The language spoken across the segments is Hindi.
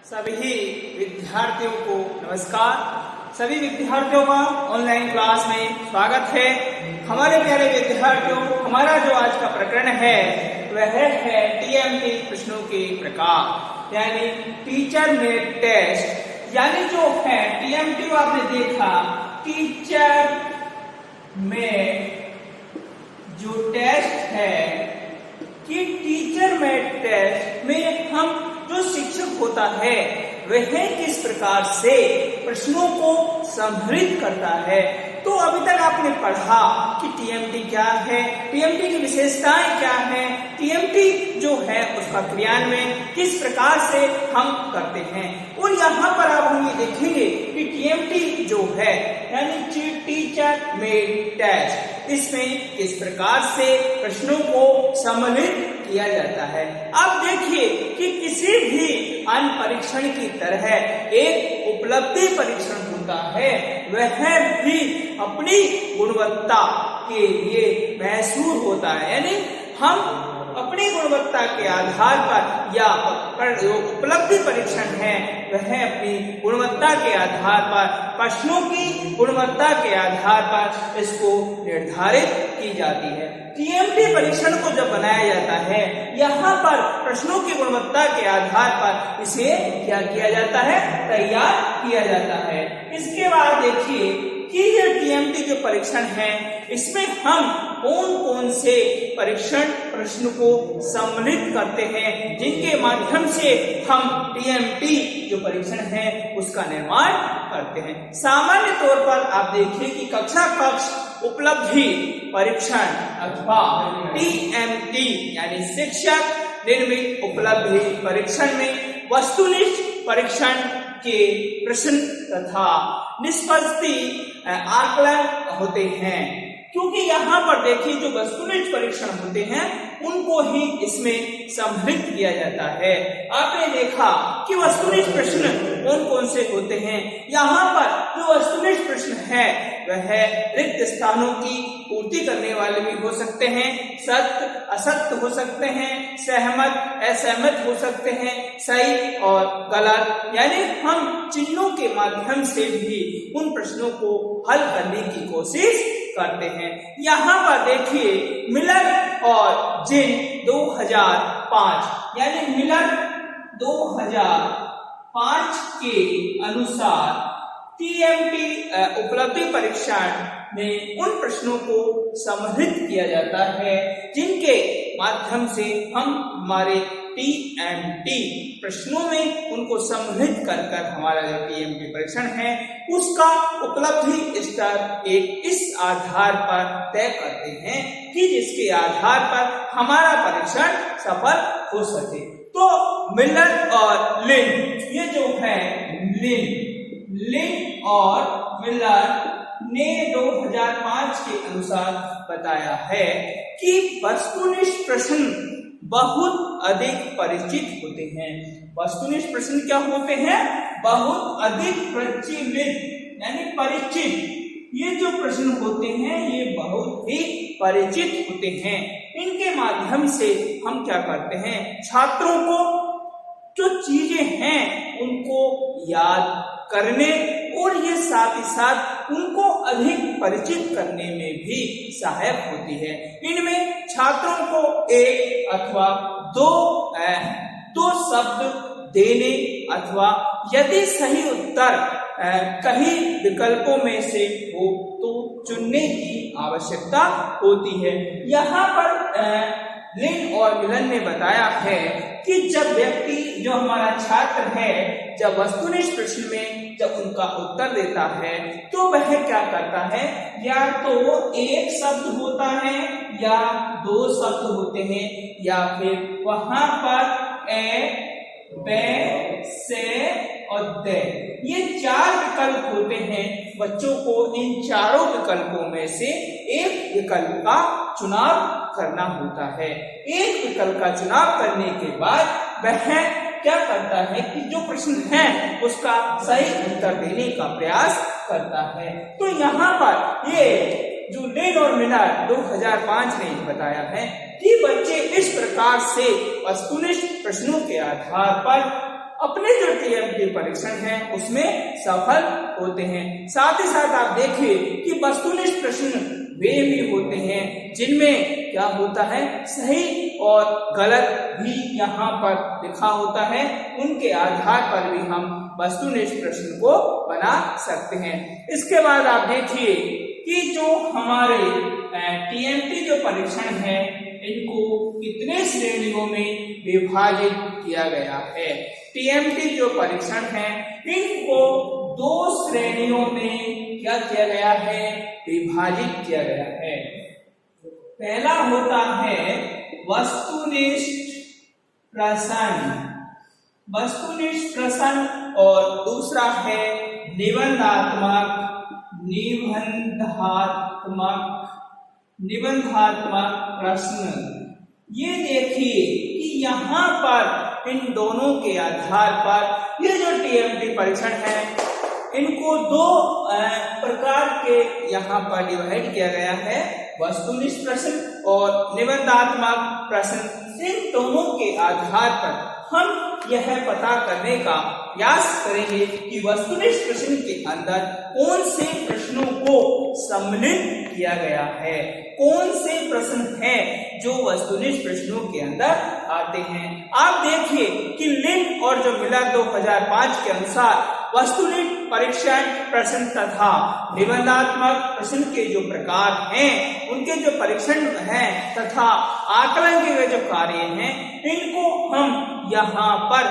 सभी विद्यार्थियों को नमस्कार। सभी विद्यार्थियों का ऑनलाइन क्लास में स्वागत है। हमारे प्यारे विद्यार्थियों, हमारा जो आज का प्रकरण है वह है टीएमटी प्रश्नों के प्रकार, यानी टीचर मेड टेस्ट। यानी जो है टीएमटी आपने देखा, टीचर में जो टेस्ट है कि टीचर मेड टेस्ट में हम जो शिक्षक होता है वह किस प्रकार से प्रश्नों को संग्रहित करता है। तो अभी तक आपने पढ़ा कि टीएमटी क्या है, टीएमटी की विशेषताएं क्या हैं, टीएमटी जो है उसका क्रियान्वयन किस प्रकार से हम करते हैं। और यहाँ पर अब हम ये देखेंगे कि टीएमटी जो है यानी टीचर मेड टेस्ट, इसमें किस प्रकार से प्रश्नों को सम्मिलित किया जाता है। अब देखिए कि किसी भी अन्य परीक्षण की तरह एक उपलब्धि परीक्षण होता है, वह भी अपनी गुणवत्ता के लिए महसूर होता है। यानी हम अपनी गुणवत्ता के आधार पर या जो उपलब्धि परीक्षण है वह अपनी गुणवत्ता के आधार पर, प्रश्नों की गुणवत्ता के आधार पर इसको निर्धारित की जाती है। टीएमटी परीक्षण को जब बनाया जाता है, यहाँ पर प्रश्नों की गुणवत्ता के आधार पर इसे क्या किया जाता है, तैयार किया जाता है। इसके बाद देखिए कि ये टीएमटी जो परीक्षण है इसमें हम कौन कौन से परीक्षण प्रश्न को सम्मिलित करते हैं, जिनके माध्यम से हम टीएमटी जो परीक्षण है उसका निर्माण करते हैं। सामान्य तौर पर आप देखिए कि कक्षा कक्ष उपलब्धि परीक्षण अथवा टीएमटी यानी शिक्षक निर्मित उपलब्धि परीक्षण में वस्तुनिष्ठ परीक्षण के प्रश्न तथा निष्पत्ति आकलन होते हैं। क्योंकि यहाँ पर देखिए जो वस्तुनिष्ठ परीक्षण होते हैं उनको ही इसमें सम्मिलित किया जाता है। आपने देखा कि वस्तुनिष्ठ प्रश्न कौन कौन से होते हैं। यहाँ पर जो वस्तुनिष्ठ प्रश्न है वह रिक्त स्थानों की पूर्ति करने वाले भी हो सकते हैं, सत्य असत्य हो सकते हैं, सहमत असहमत हो सकते हैं, सही और गलत। यानी हम चिन्हों के माध्यम से भी उन प्रश्नों को हल करने की कोशिश करते हैं। यहाँ पर देखिए मिलर और जिन 2005 यानी मिलर 2005 के अनुसार टीएमटी उपलब्धि परीक्षण में उन प्रश्नों को सम्मिलित किया जाता है जिनके माध्यम से हम हमारे टीएमटी प्रश्नों में उनको सम्मिलित कर हमारा जो टीएमटी परीक्षण है उसका उपलब्धि स्तर एक इस आधार पर तय करते हैं कि जिसके आधार पर हमारा परीक्षण सफल हो सके। तो मिलर और लिन, ये जो है लिन और मिलर ने 2005 के अनुसार बताया है कि वस्तुनिष्ठ प्रश्न बहुत अधिक परिचित होते हैं। वस्तुनिष्ठ प्रश्न क्या होते हैं, बहुत अधिक प्रचलित यानी परिचित। ये जो प्रश्न होते हैं ये बहुत ही परिचित होते हैं। इनके माध्यम से हम क्या करते हैं, छात्रों को जो चीजें हैं उनको याद करने और ये साथ ही साथ उनको अधिक परिचित करने में भी सहायक होती है। इनमें छात्रों को एक अथवा दो शब्द देने अथवा यदि सही उत्तर कहीं विकल्पों में से हो तो चुनने की आवश्यकता होती है। यहाँ पर लिन और मिलन ने बताया है कि जब व्यक्ति जो हमारा छात्र है जब वस्तुनिष्ठ प्रश्न में जब उनका उत्तर देता है तो वह क्या करता है, या तो एक शब्द होता है या दो शब्द होते हैं या फिर वहां पर ए, बे, से और दे, ये चार विकल्प होते हैं। बच्चों को इन चारों विकल्पों में से एक विकल्प का चुनाव करना होता है। एक विकल्प का चुनाव करने के बाद वह क्या करता है कि जो प्रश्न है उसका सही उत्तर देने का प्रयास करता है। तो यहाँ पर ये जो लिन और मिलर 2005 ने बताया है कि बच्चे इस प्रकार से वस्तुनिष्ठ प्रश्नों के आधार पर अपने जो टीएमटी परीक्षण है उसमें सफल होते हैं। साथ ही साथ आप देखिए कि वस्तुनिष्ठ प्रश्न वे भी होते हैं जिनमें क्या होता है, सही और गलत भी यहाँ पर लिखा होता है, उनके आधार पर भी हम वस्तुनिष्ठ प्रश्न को बना सकते हैं। इसके बाद आप देखिए कि जो हमारे टीएमटी जो परीक्षण है इनको कितने श्रेणियों में विभाजित किया गया है। टीएमटी जो परीक्षण है इनको 2 श्रेणियों में क्या किया गया है, विभाजित किया गया है। पहला होता है वस्तुनिष्ठ प्रश्न, वस्तुनिष्ठ प्रश्न, और दूसरा है निबंधात्मक प्रश्न। ये देखिए कि यहाँ पर इन दोनों के आधार पर ये जो टीएमटी परीक्षण है इनको 2 प्रकार के यहाँ पर डिवाइड किया गया है, वस्तुनिष्ठ प्रश्न और निबंधात्मक प्रश्न। इन दोनों के आधार पर हम यह पता करने का प्रयास करेंगे कि वस्तुनिष्ठ प्रश्न के अंदर कौन से प्रश्नों को सम्मिलित किया गया है, कौन से प्रश्न हैं जो वस्तुनिष्ठ प्रश्नों के अंदर आते हैं। आप देखिए कि लिंड और जो मिलर 2005 के अनुसार वस्तुनिष्ठ परीक्षण प्रश्न तथा निबंधात्मक प्रश्न के जो प्रकार हैं, उनके जो परीक्षण हैं तथा आकलन के जो कार्य हैं, इनको हम यहाँ पर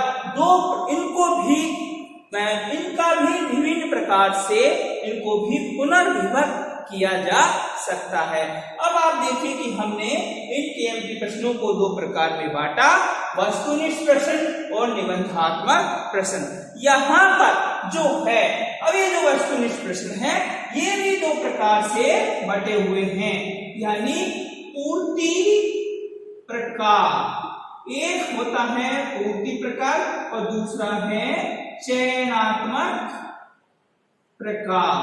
इनका भी विभिन्न प्रकार से इनको भी पुनर्विभक्त किया जा सकता है। अब आप देखिए कि हमने इन टीएमटी प्रश्नों को 2 प्रकार में बांटा, वस्तुनिष्ठ प्रश्न और निबंधात्मक प्रश्न। यहाँ पर जो है, अब ये जो वस्तुनिष्ठ प्रश्न है ये भी 2 प्रकार से बटे हुए हैं, यानी पूर्ति प्रकार। एक होता है पूर्ति प्रकार और दूसरा है चयनात्मक प्रकार।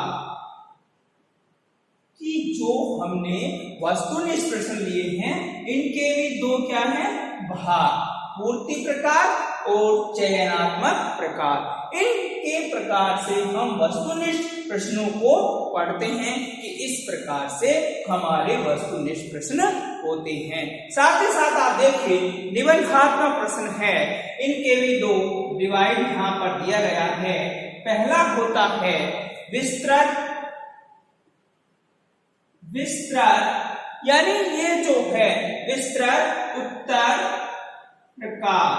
कि जो हमने वस्तुनिष्ठ प्रश्न लिए हैं इनके भी 2 क्या है, भाग, पूर्ति प्रकार और चयनात्मक प्रकार। इनके प्रकार से हम वस्तुनिष्ठ प्रश्नों को पढ़ते हैं कि इस प्रकार से हमारे वस्तुनिष्ठ प्रश्न होते हैं। साथ ही साथ आप देखिए निबंधात्मक प्रश्न है, इनके भी 2 डिवाइड यहाँ पर दिया गया है। पहला होता है विस्तृत, यानी ये जो है विस्तृत उत्तर प्रकार,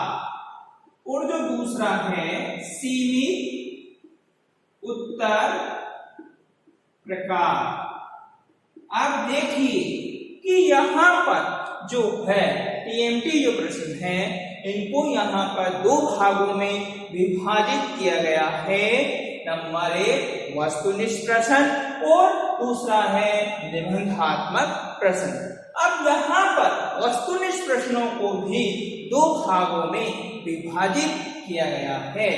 और जो दूसरा है सीमित उत्तर प्रकार। आप देखिए कि यहाँ पर जो है टीएमटी जो प्रश्न है इनको यहाँ पर 2 भागों में विभाजित किया गया है। नंबर 1 वस्तुनिष्ठ प्रश्न और दूसरा है निबंधात्मक प्रश्न। अब यहाँ पर वस्तुनिष्ठ प्रश्नों को भी 2 भागों में विभाजित किया गया है।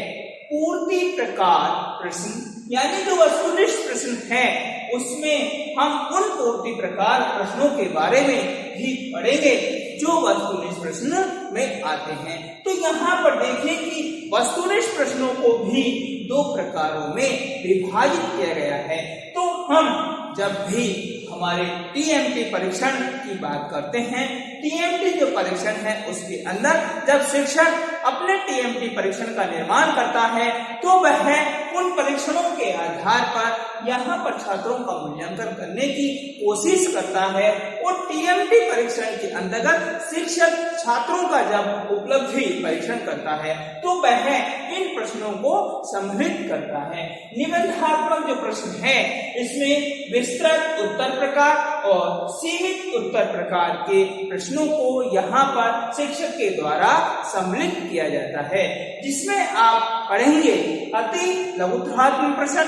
पूर्ति प्रकार प्रश्न, यानी जो वस्तुनिष्ठ प्रश्न है उसमें हम उन पूर्ति प्रकार प्रश्नों के बारे में भी पढ़ेंगे जो वस्तुनिष्ठ प्रश्न में आते हैं। तो यहाँ पर देखिए कि वस्तुनिष्ठ प्रश्नों को भी 2 प्रकारों में विभाजित किया गया है। तो हम जब भी हमारे टीएमटी परीक्षण की बात करते हैं, टीएमटी जो परीक्षण है उसके अंदर जब शिक्षक अपने टीएमटी परीक्षण का निर्माण करता है तो वह उन परीक्षणों के आधार पर यहाँ पर छात्रों का मूल्यांकन करने की कोशिश करता है। और टीएमटी परीक्षण के अंतर्गत शिक्षक छात्रों का जब उपलब्धि परीक्षण करता है तो वह इन प्रश्नों को सम्मिलित करता है। निबंधात्मक जो प्रश्न है इसमें विस्तृत उत्तर प्रकार और सीमित उत्तर प्रकार के प्रश्नों को यहाँ पर शिक्षक के द्वारा सम्मिलित किया जाता है, जिसमें आप पढ़ेंगे अति लघुत्तरात्मक प्रश्न,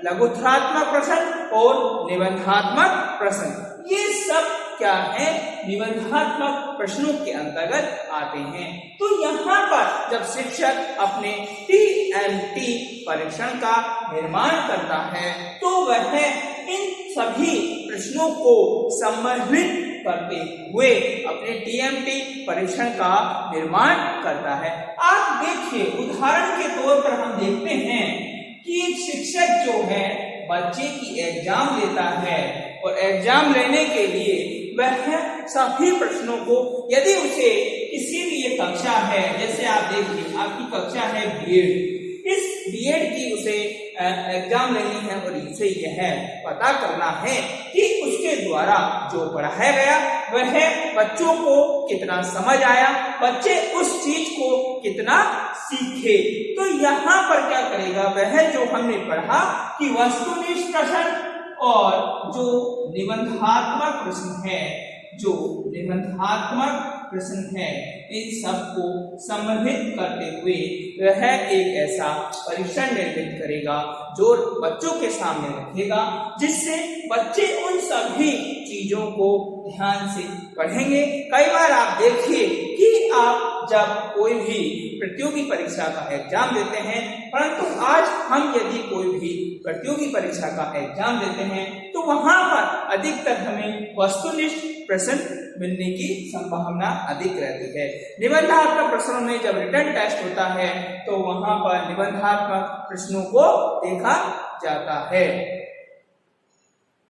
लघुत्तरात्मक प्रश्न और निबंधात्मक प्रश्न। ये सब क्या है, निबंधात्मक प्रश्नों के अंतर्गत आते हैं। तो यहाँ पर जब शिक्षक अपने टीएमटी परीक्षण का निर्माण करता है तो वह इन सभी प्रश्नों को सम्मिलित करते हुए अपने टीएमटी परीक्षण का निर्माण करता है। आप देखिए उदाहरण के तौर पर देखते हैं कि एक शिक्षक जो है बच्चे की एग्जाम लेता है और एग्जाम लेने के लिए वह सभी प्रश्नों को, यदि उसे किसी भी ये कक्षा है, जैसे आप देखिए आपकी कक्षा है बीएड, इस बीएड की उसे एग्जाम लेनी है और इसे यह पता करना है कि उसके द्वारा जो पढ़ाया गया वह बच्चों को कितना समझ आया, बच्चे उस चीज को कितना सीखे। तो यहाँ पर क्या करेगा, वह जो हमने पढ़ा कि वस्तुनिष्ठ प्रश्न और जो निबंधात्मक प्रश्न है, जो निबंधात्मक प्रश्न है, इन सबको सम्मिलित करते हुए वह एक ऐसा परीक्षण निर्मित करेगा जो बच्चों के सामने रखेगा, जिससे बच्चे उन सभी चीजों को ध्यान से पढ़ेंगे। कई बार आप देखिए कि आप जब कोई भी प्रतियोगी परीक्षा का एग्जाम देते हैं, परंतु आज हम यदि कोई भी प्रतियोगी परीक्षा का एग्जाम देते हैं तो वहां पर अधिकतर हमें वस्तुनिष्ठ प्रश्न मिलने की संभावना अधिक रहती है। निबंधात्मक प्रश्नों में जब रिटन टेस्ट होता है तो वहां पर निबंधात्मक प्रश्नों को देखा जाता है।